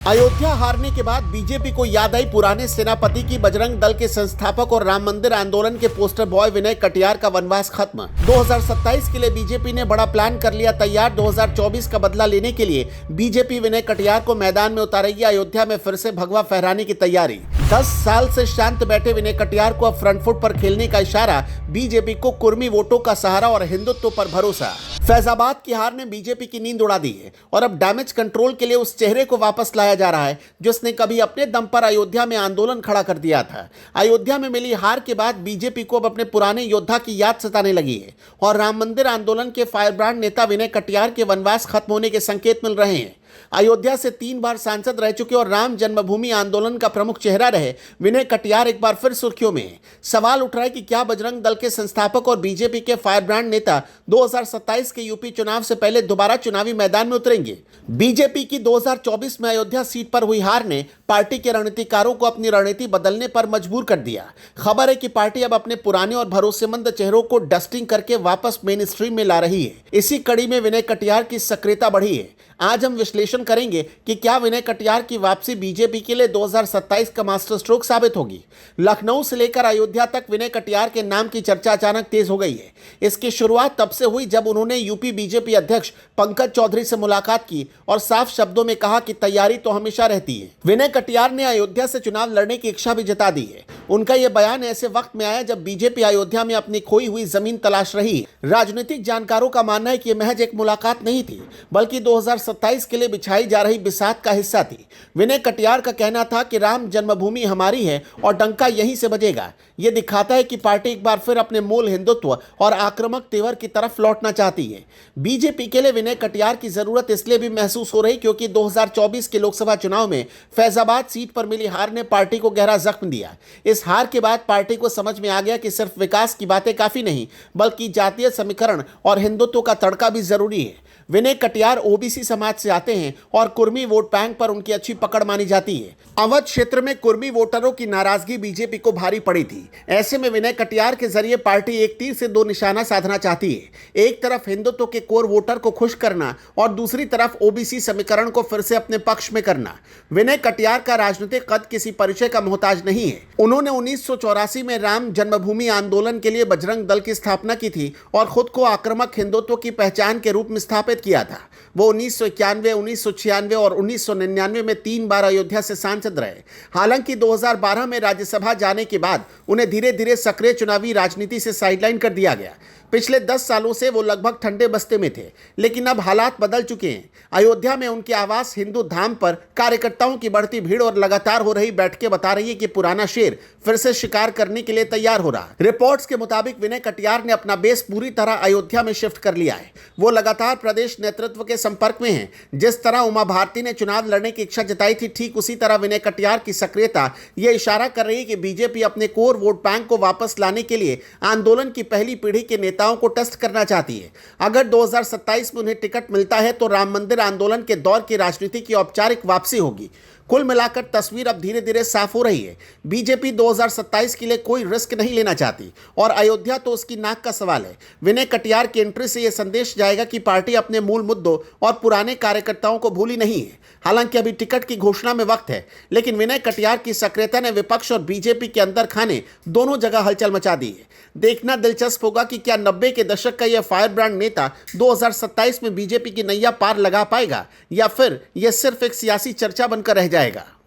अयोध्या हारने के बाद बीजेपी को याद आई पुराने सेनापति की बजरंग दल के संस्थापक और राम मंदिर आंदोलन के पोस्टर बॉय विनय कटियार का वनवास खत्म। 2027 के लिए बीजेपी ने बड़ा प्लान कर लिया तैयार। 2024 का बदला लेने के लिए बीजेपी विनय कटियार को मैदान में उतारेगी। अयोध्या में फिर से भगवा फहराने की तैयारी। 10 साल से शांत बैठे विनय कटियार को अब फ्रंट फुट पर खेलने का इशारा। बीजेपी को कुर्मी वोटों का सहारा और हिंदुत्व पर भरोसा। फैजाबाद की हार ने बीजेपी की नींद उड़ा दी है और अब डैमेज कंट्रोल के लिए उस चेहरे को वापस लाया जा रहा है जिसने कभी अपने दम पर अयोध्या में आंदोलन खड़ा कर दिया था। अयोध्या में मिली हार के बाद बीजेपी को अब अपने पुराने योद्धा की याद सताने लगी है और राम मंदिर आंदोलन के फायरब्रांड नेता विनय कटियार के वनवास खत्म होने के संकेत मिल रहे हैं। अयोध्या से 3 बार सांसद रह चुके और राम जन्मभूमि आंदोलन का प्रमुख चेहरा रहे विनय कटियार एक बार फिर सुर्खियों में हैं। सवाल उठ रहा है कि क्या बजरंग दल के संस्थापक और बीजेपी के फायरब्रांड नेता 2027 के यूपी चुनाव से पहले दोबारा चुनावी मैदान में उतरेंगे। बीजेपी की 2024 में अयोध्या सीट पर हुई हार ने पार्टी के रणनीतिकारों को अपनी रणनीति बदलने पर मजबूर कर दिया। खबर है कि पार्टी अब अपने पुराने और भरोसेमंद चेहरों को डस्टिंग करके वापस मेन स्ट्रीम में ला रही है। इसी कड़ी में विनय कटियार की सक्रियता बढ़ी है। आज हम विश्लेषण करेंगे कि क्या विनय कटियार की वापसी बीजेपी के लिए 2027 का मास्टर स्ट्रोक साबित होगी। लखनऊ से लेकर अयोध्या तक विनय कटियार के नाम की चर्चा अचानक तेज हो गई है। इसकी शुरुआत तब से हुई जब उन्होंने यूपी बीजेपी अध्यक्ष पंकज चौधरी से मुलाकात की और साफ शब्दों में कहा कि तैयारी तो हमेशा रहती है। विनय कटियार ने अयोध्या से चुनाव लड़ने की इच्छा भी जता दी है। उनका यह बयान ऐसे वक्त में आया जब बीजेपी अयोध्या में अपनी खोई हुई जमीन तलाश रही है। राजनीतिक जानकारों का मानना है कि यह महज एक मुलाकात नहीं थी बल्कि 2027 के लिए बिछाई जा रही बिसात का हिस्सा थी। विनय कटियार का कहना था कि राम जन्मभूमि हमारी है और डंका यहीं से बजेगा। यह दिखाता है कि पार्टी एक बार फिर अपने मूल हिंदुत्व और आक्रामक तेवर की तरफ लौटना चाहती है। बीजेपी के लिए विनय कटियार की जरूरत इसलिए भी महसूस हो रही क्योंकि 2024 के लोकसभा चुनाव में फैजाबाद सीट पर मिली हार ने पार्टी को गहरा जख्म दिया। इस हार के बाद पार्टी को समझ में आ गया कि सिर्फ विकास की बातें काफी नहीं बल्कि जातीय समीकरण और हिंदुत्व का तड़का भी जरूरी है। विनय कटियार ओबीसी समाज से आते हैं और कुर्मी वोट बैंक पर उनकी अच्छी पकड़ मानी जाती है। अवध क्षेत्र में कुर्मी वोटरों की नाराजगी बीजेपी को भारी पड़ी थी। ऐसे में विनय कटियार के जरिए पार्टी एक तीर से 2 निशाना साधना चाहती है। एक तरफ हिंदुत्व के कोर वोटर को खुश करना और दूसरी तरफ ओबीसी समीकरण को फिर से अपने पक्ष में करना। विनय कटियार का राजनीतिक कद किसी परिचय का मोहताज नहीं है। उन्होंने 1984 में राम जन्मभूमि आंदोलन के लिए बजरंग दल की स्थापना की थी और खुद को आक्रामक हिंदुत्व की पहचान के रूप में स्थापित किया था। वो 1991, 1996 और 1999 में 3 बार अयोध्या से सांसद रहे। हालांकि 2012 में राज्यसभा जाने के बाद उन्हें धीरे धीरे सक्रिय चुनावी राजनीति से साइडलाइन कर दिया गया। पिछले 10 सालों से वो लगभग ठंडे बस्ते में थे, लेकिन अब हालात बदल चुके हैं। अयोध्या में उनके आवास हिंदू धाम पर कार्यकर्ताओं की बढ़ती भीड़ और लगातार हो रही बैठकें बता रही है कि पुराना शेर फिर से शिकार करने के लिए तैयार हो रहा है। रिपोर्ट्स के मुताबिक विनय कटियार ने अपना बेस पूरी तरह अयोध्या में शिफ्ट कर लिया है। वो लगातार प्रदेश नेतृत्व के संपर्क में हैं। जिस तरह उमा भारती ने चुनाव लड़ने की इच्छा जताई थी, ठीक उसी तरह विनय कटियार की सक्रियता यह इशारा कर रही है कि बीजेपी अपने कोर वोट बैंक को वापस लाने के लिए आंदोलन की पहली पीढ़ी के नेताओं को टेस्ट करना चाहती है। अगर 2027 में उन्हें टिकट मिलता है तो राम मंदिर आंदोलन के दौर की राजनीति की औपचारिक वापसी होगी। कुल मिलाकर तस्वीर अब धीरे धीरे साफ हो रही है। बीजेपी 2027 के लिए कोई रिस्क नहीं लेना चाहती और अयोध्या तो उसकी नाक का सवाल है। विनय कटियार की एंट्री से यह संदेश जाएगा कि पार्टी अपने मूल मुद्दों और पुराने कार्यकर्ताओं को भूली नहीं है। हालांकि अभी टिकट की घोषणा में वक्त है, लेकिन विनय कटियार की सक्रियता ने विपक्ष और बीजेपी के अंदर खाने दोनों जगह हलचल मचा दी है। देखना दिलचस्प होगा कि क्या 90 के दशक का यह फायरब्रांड नेता 2027 में बीजेपी की नैया पार लगा पाएगा या फिर यह सिर्फ एक सियासी चर्चा बनकर रह जाएगा।